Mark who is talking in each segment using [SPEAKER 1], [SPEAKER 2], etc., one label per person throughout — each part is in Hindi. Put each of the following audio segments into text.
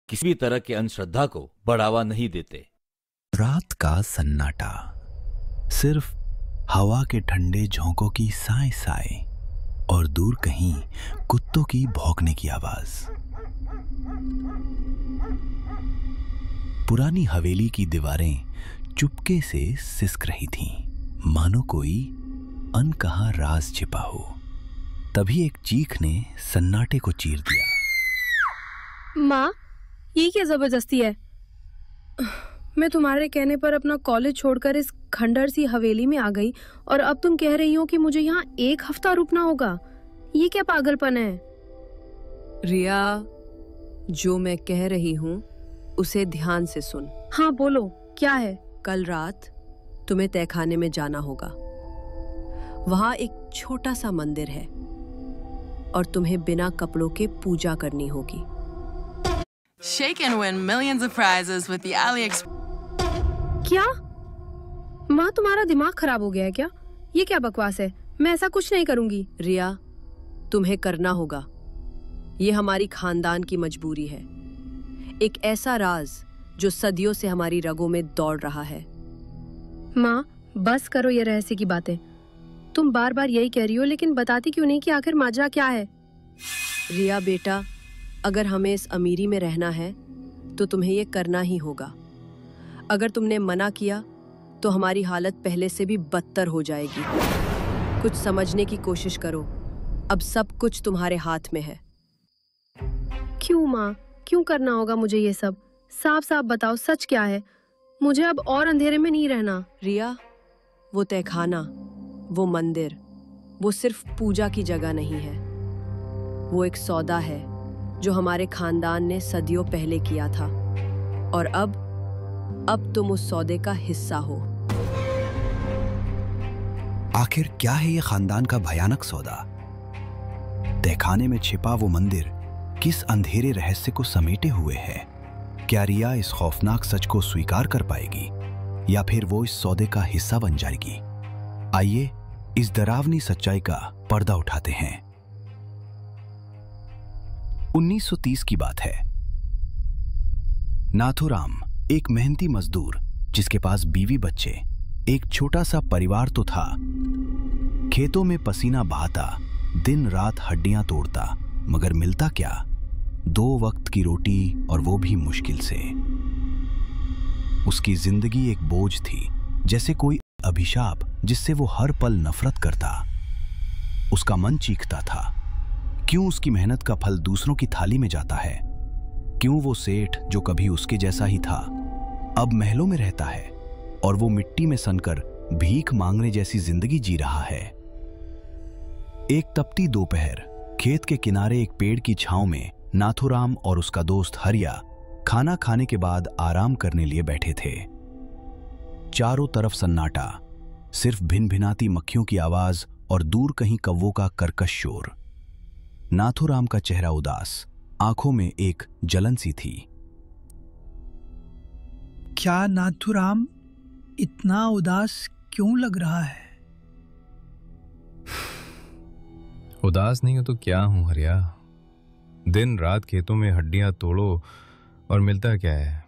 [SPEAKER 1] किसी भी तरह की अंधश्रद्धा को बढ़ावा नहीं देते।
[SPEAKER 2] रात का सन्नाटा, सिर्फ हवा के ठंडे झोंकों की साए साए और दूर कहीं कुत्तों की भौंकने की आवाज। पुरानी हवेली की दीवारें चुपके से सिसक रही थीं, मानो कोई अनकहा राज छिपा हो। तभी एक चीख ने सन्नाटे को चीर दिया।
[SPEAKER 3] माँ, ये क्या जबरदस्ती है? मैं तुम्हारे कहने पर अपना कॉलेज छोड़कर इस खंडर सी हवेली में आ गई और अब तुम कह रही हो कि मुझे यहाँ 1 हफ्ता रुकना होगा। ये क्या पागलपन है?
[SPEAKER 4] रिया, जो मैं कह रही हूँ उसे ध्यान से सुन।
[SPEAKER 3] हाँ बोलो, क्या है?
[SPEAKER 4] कल रात तुम्हें तहखाने में जाना होगा। वहाँ एक छोटा सा मंदिर है और तुम्हें बिना कपड़ों के पूजा करनी होगी।
[SPEAKER 5] Shake and win millions of prizes with the AliExpress.
[SPEAKER 3] क्या? माँ, तुम्हारा दिमाग खराब हो गया है क्या? ये क्या बकवास है? मैं ऐसा कुछ नहीं करूंगी।
[SPEAKER 4] रिया, तुम्हें करना होगा। ये हमारी खानदान की मजबूरी है। एक ऐसा राज जो सदियों से हमारी रगों में दौड़ रहा है।
[SPEAKER 3] माँ, बस करो ये रहस्य की बातें। तुम बार बार यही कह रही हो, लेकिन बताती क्यों नहीं कि आखिर माजरा क्या है?
[SPEAKER 4] रिया बेटा, अगर हमें इस अमीरी में रहना है तो तुम्हें ये करना ही होगा। अगर तुमने मना किया तो हमारी हालत पहले से भी बदतर हो जाएगी। कुछ समझने की कोशिश करो। अब सब कुछ तुम्हारे हाथ में है।
[SPEAKER 3] क्यों माँ, क्यों करना होगा मुझे ये सब? साफ साफ बताओ, सच क्या है? मुझे अब और अंधेरे में नहीं रहना।
[SPEAKER 4] रिया, वो तहखाना, वो मंदिर, वो सिर्फ पूजा की जगह नहीं है। वो एक सौदा है जो हमारे खानदान ने सदियों पहले किया था और अब तुम उस सौदे का हिस्सा हो।
[SPEAKER 2] आखिर क्या है ये खानदान का भयानक सौदा? तहखाने में छिपा वो मंदिर किस अंधेरे रहस्य को समेटे हुए है? क्या रिया इस खौफनाक सच को स्वीकार कर पाएगी या फिर वो इस सौदे का हिस्सा बन जाएगी? आइए इस डरावनी सच्चाई का पर्दा उठाते हैं। 1930 की बात है। नाथूराम एक मेहनती मजदूर, जिसके पास बीवी बच्चे, एक छोटा सा परिवार तो था। खेतों में पसीना बहाता, दिन रात हड्डियां तोड़ता, मगर मिलता क्या? 2 वक्त की रोटी, और वो भी मुश्किल से। उसकी जिंदगी एक बोझ थी, जैसे कोई अभिशाप जिससे वो हर पल नफरत करता। उसका मन चीखता था, क्यों उसकी मेहनत का फल दूसरों की थाली में जाता है? क्यों वो सेठ जो कभी उसके जैसा ही था अब महलों में रहता है और वो मिट्टी में सनकर भीख मांगने जैसी जिंदगी जी रहा है? एक तपती दोपहर खेत के किनारे एक पेड़ की छांव में नाथूराम और उसका दोस्त हरिया खाना खाने के बाद आराम करने लिए बैठे थे। चारों तरफ सन्नाटा, सिर्फ भिनभिनाती मक्खियों की आवाज और दूर कहीं कौवों का कर्कश शोर। नाथूराम का चेहरा उदास, आंखों में एक जलन सी थी।
[SPEAKER 6] क्या नाथूराम, इतना उदास क्यों लग रहा है?
[SPEAKER 7] उदास नहीं हो तो क्या हूं हरिया? दिन रात खेतों में हड्डियां तोड़ो और मिलता क्या है?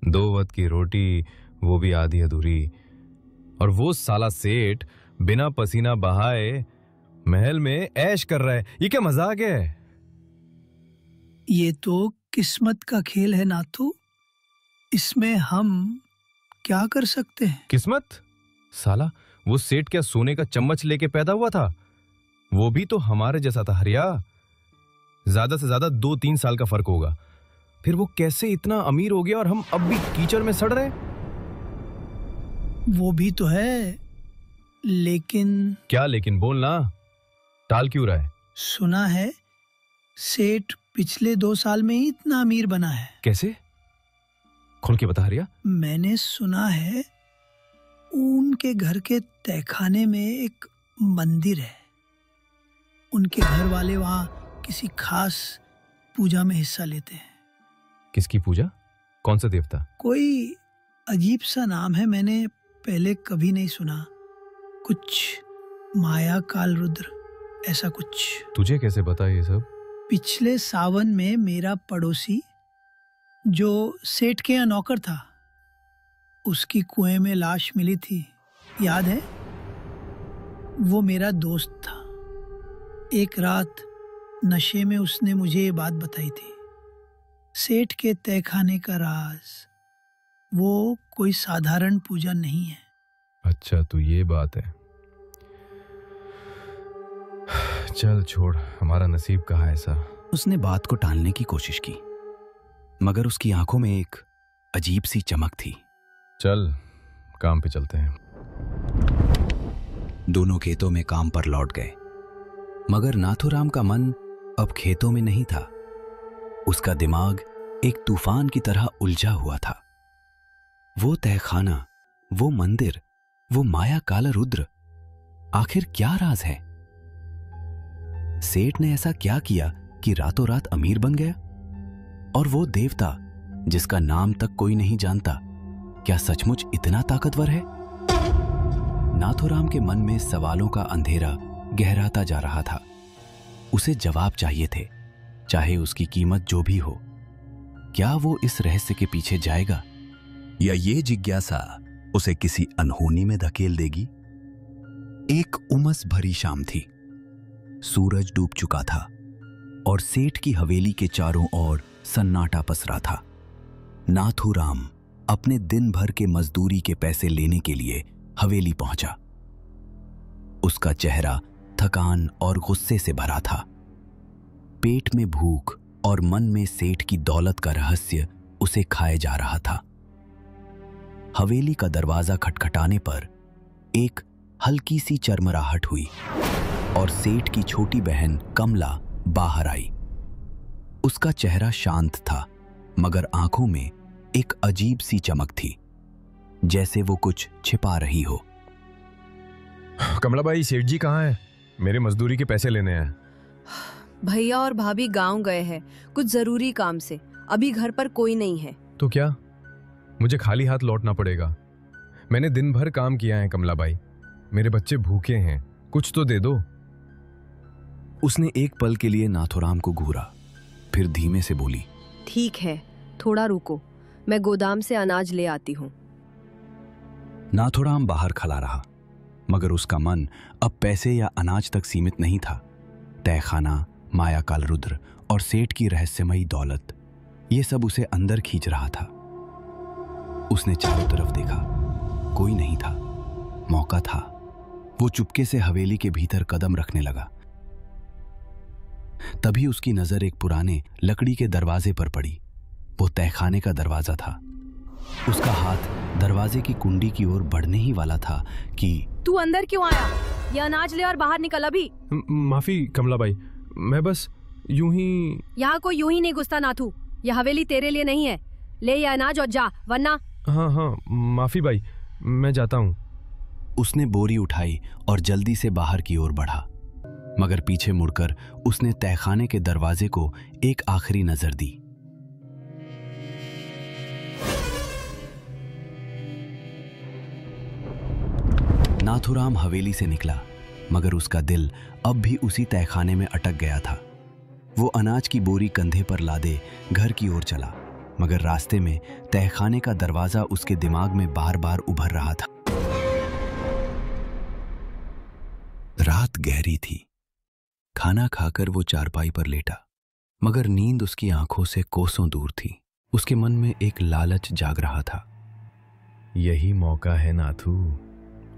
[SPEAKER 7] 2 वक्त की रोटी, वो भी आधी अधूरी। और वो साला सेठ बिना पसीना बहाए महल में ऐश कर रहा है। ये क्या मजाक है?
[SPEAKER 6] ये तो किस्मत का खेल है नाथू। इसमें हम क्या कर सकते हैं?
[SPEAKER 7] किस्मत? साला वो सेठ क्या सोने का चम्मच लेके पैदा हुआ था? वो भी तो हमारे जैसा था हरिया। ज्यादा से ज्यादा 2-3 साल का फर्क होगा। फिर वो कैसे इतना अमीर हो गया और हम अब भी कीचड़ में सड़ रहे?
[SPEAKER 6] वो भी तो है, लेकिन...
[SPEAKER 7] क्या लेकिन? बोलना, टाल क्यों रहा है?
[SPEAKER 6] सुना है सेठ पिछले 2 साल में ही इतना अमीर बना है।
[SPEAKER 7] कैसे? खुल के बता हरिया।
[SPEAKER 6] मैंने सुना है उनके घर के तहखाने में एक मंदिर है। उनके घर वाले वहां किसी खास पूजा में हिस्सा लेते हैं।
[SPEAKER 7] किसकी पूजा? कौन सा देवता?
[SPEAKER 6] कोई अजीब सा नाम है, मैंने पहले कभी नहीं सुना। कुछ माया काल रुद्र, ऐसा कुछ।
[SPEAKER 7] तुझे कैसे पता ये सब?
[SPEAKER 6] पिछले सावन में मेरा पड़ोसी जो सेठ के यहाँ नौकर था, उसकी कुएं में लाश मिली थी, याद है? वो मेरा दोस्त था। एक रात नशे में उसने मुझे ये बात बताई थी। सेठ के तहखाने का राज वो कोई साधारण पूजा नहीं है।
[SPEAKER 7] अच्छा, तो ये बात है। चल छोड़, हमारा नसीब कहाँ ऐसा।
[SPEAKER 2] उसने बात को टालने की कोशिश की, मगर उसकी आंखों में एक अजीब सी चमक थी।
[SPEAKER 7] चल काम पे चलते हैं।
[SPEAKER 2] दोनों खेतों में काम पर लौट गए, मगर नाथूराम का मन अब खेतों में नहीं था। उसका दिमाग एक तूफान की तरह उलझा हुआ था। वो तहखाना, वो मंदिर, वो माया काला रुद्र, आखिर क्या राज है? सेठ ने ऐसा क्या किया कि रातों रात अमीर बन गया? और वो देवता जिसका नाम तक कोई नहीं जानता, क्या सचमुच इतना ताकतवर है? नाथूराम के मन में सवालों का अंधेरा गहराता जा रहा था। उसे जवाब चाहिए थे, चाहे उसकी कीमत जो भी हो। क्या वो इस रहस्य के पीछे जाएगा, या ये जिज्ञासा उसे किसी अनहोनी में धकेल देगी? एक उमस भरी शाम थी। सूरज डूब चुका था और सेठ की हवेली के चारों ओर सन्नाटा पसरा था। नाथूराम अपने दिन भर के मजदूरी के पैसे लेने के लिए हवेली पहुंचा। उसका चेहरा थकान और गुस्से से भरा था। पेट में भूख और मन में सेठ की दौलत का रहस्य उसे खाए जा रहा था। हवेली का दरवाजा खटखटाने पर एक हल्की सी चरमराहट हुई और सेठ की छोटी बहन कमला बाहर आई। उसका चेहरा शांत था, मगर आंखों में एक अजीब सी चमक थी, जैसे वो कुछ छिपा रही हो।
[SPEAKER 7] कमला बाई, सेठ जी कहाँ हैं? मेरे मजदूरी के पैसे लेने हैं।
[SPEAKER 4] भैया और भाभी गांव गए हैं कुछ जरूरी काम से, अभी घर पर कोई नहीं है।
[SPEAKER 7] तो क्या मुझे खाली हाथ लौटना पड़ेगा? मैंने दिन भर काम किया है कमला बाई, मेरे बच्चे भूखे हैं, कुछ तो दे दो।
[SPEAKER 2] उसने एक पल के लिए नाथूराम को घूरा, फिर धीमे से बोली,
[SPEAKER 4] ठीक है, थोड़ा रुको, मैं गोदाम से अनाज ले आती हूँ।
[SPEAKER 2] नाथूराम बाहर खड़ा रहा, मगर उसका मन अब पैसे या अनाज तक सीमित नहीं था। तहखाना, माया काल रुद्र और सेठ की रहस्यमयी दौलत, ये सब उसे अंदर खींच रहा था। उसने चारों तरफ देखा, कोई नहीं था। मौका था। वो चुपके से हवेली के भीतर कदम रखने लगा। तभी उसकी नजर एक पुराने लकड़ी के दरवाजे पर पड़ी। वो तहखाने का दरवाजा था। उसका हाथ दरवाजे की कुंडी की ओर बढ़ने ही वाला था कि
[SPEAKER 4] तू अंदर क्यों आया? ये अनाज ले और बाहर निकल अभी।
[SPEAKER 7] माफी कमला बाई, मैं बस यूं ही।
[SPEAKER 4] यहाँ कोई यूं ही नहीं घुसता नाथू, यह हवेली तेरे लिए नहीं है। ले ये अनाज और जा, वरना।
[SPEAKER 7] हाँ, माफी बाई, मैं जाता हूँ।
[SPEAKER 2] उसने बोरी उठाई और जल्दी से बाहर की ओर बढ़ा, मगर पीछे मुड़कर उसने तहखाने के दरवाजे को एक आखिरी नजर दी। नाथूराम हवेली से निकला, मगर उसका दिल अब भी उसी तहखाने में अटक गया था। वो अनाज की बोरी कंधे पर लादे घर की ओर चला, मगर रास्ते में तहखाने का दरवाजा उसके दिमाग में बार बार उभर रहा था। रात गहरी थी। खाना खाकर वो चारपाई पर लेटा, मगर नींद उसकी आंखों से कोसों दूर थी। उसके मन में एक लालच जाग रहा था।
[SPEAKER 7] यही मौका है नाथू,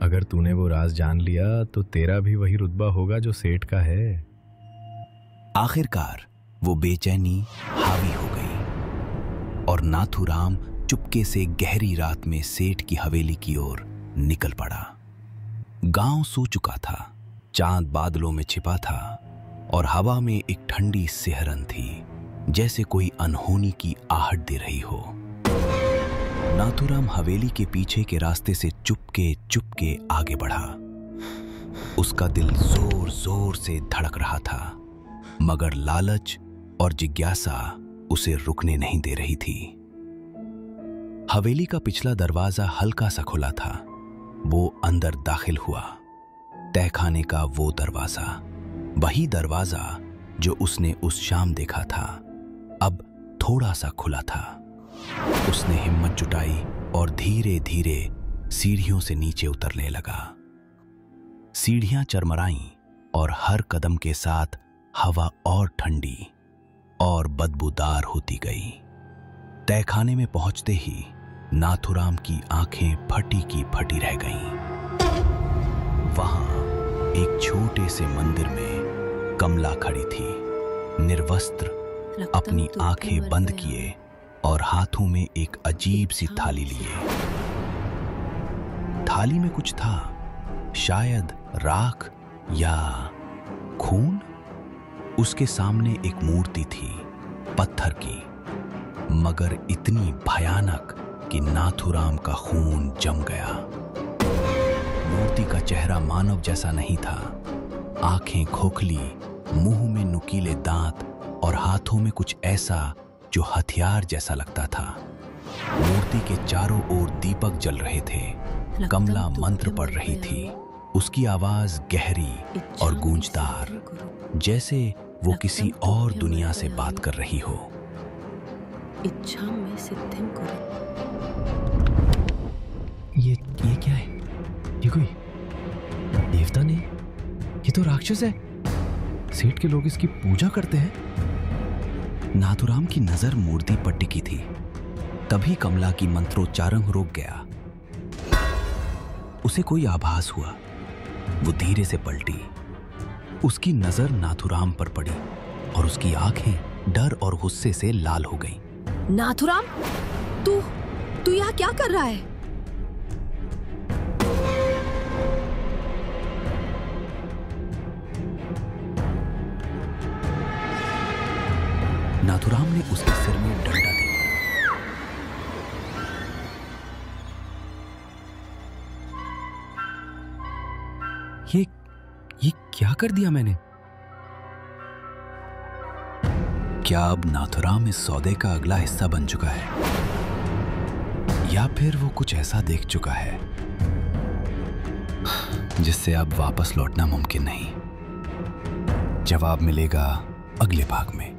[SPEAKER 7] अगर तूने वो राज जान लिया तो तेरा भी वही रुतबा होगा जो सेठ का है।
[SPEAKER 2] आखिरकार वो बेचैनी हावी हो गई और नाथूराम चुपके से गहरी रात में सेठ की हवेली की ओर निकल पड़ा। गांव सो चुका था, चांद बादलों में छिपा था और हवा में एक ठंडी सिहरन थी, जैसे कोई अनहोनी की आहट दे रही हो। नाथूराम हवेली के पीछे के रास्ते से चुपके आगे बढ़ा। उसका दिल जोर जोर से धड़क रहा था, मगर लालच और जिज्ञासा उसे रुकने नहीं दे रही थी। हवेली का पिछला दरवाजा हल्का सा खुला था। वो अंदर दाखिल हुआ। तहखाने का वो दरवाजा, वही दरवाजा जो उसने उस शाम देखा था, अब थोड़ा सा खुला था। उसने हिम्मत जुटाई और धीरे धीरे सीढ़ियों से नीचे उतरने लगा। सीढ़ियां चरमराईं और हर कदम के साथ हवा और ठंडी और बदबूदार होती गई। तहखाने में पहुंचते ही नाथुराम की आंखें फटी की फटी रह गईं। वहां एक छोटे से मंदिर में कमला खड़ी थी, निर्वस्त्र, अपनी आंखें बंद किए और हाथों में एक अजीब सी थाली लिए। थाली में कुछ था, शायद राख या खून। उसके सामने एक मूर्ति थी, पत्थर की, मगर इतनी भयानक कि नाथुराम का खून जम गया। मूर्ति का चेहरा मानव जैसा नहीं था। आंखें खोखली, मुंह में नुकीले दांत और हाथों में कुछ ऐसा जो हथियार जैसा लगता था। मूर्ति के चारों ओर दीपक जल रहे थे। कमला मंत्र पढ़ रही थी। उसकी आवाज गहरी और गूंजदार, जैसे वो किसी और दुनिया से बात कर रही हो।
[SPEAKER 4] इच्छा में सिद्धिं कुरु।
[SPEAKER 8] ये क्या है? ये कोई देवता नहीं, ये तो राक्षस है। सेठ के लोग इसकी पूजा करते हैं।
[SPEAKER 2] नाथुराम की नजर मूर्ति पर टिकी थी। तभी कमला की मंत्रोच्चारण रुक गया। उसे कोई आभास हुआ। वो धीरे से पलटी। उसकी नजर नाथुराम पर पड़ी और उसकी आंखें डर और गुस्से से लाल हो गईं।
[SPEAKER 4] नाथुराम, तू यहाँ क्या कर रहा है?
[SPEAKER 2] नाथुराम ने उसके सिर में डंडा दे मारा।
[SPEAKER 8] ये क्या कर दिया मैंने?
[SPEAKER 2] क्या अब नाथुराम इस सौदे का अगला हिस्सा बन चुका है, या फिर वो कुछ ऐसा देख चुका है जिससे अब वापस लौटना मुमकिन नहीं? जवाब मिलेगा अगले भाग में।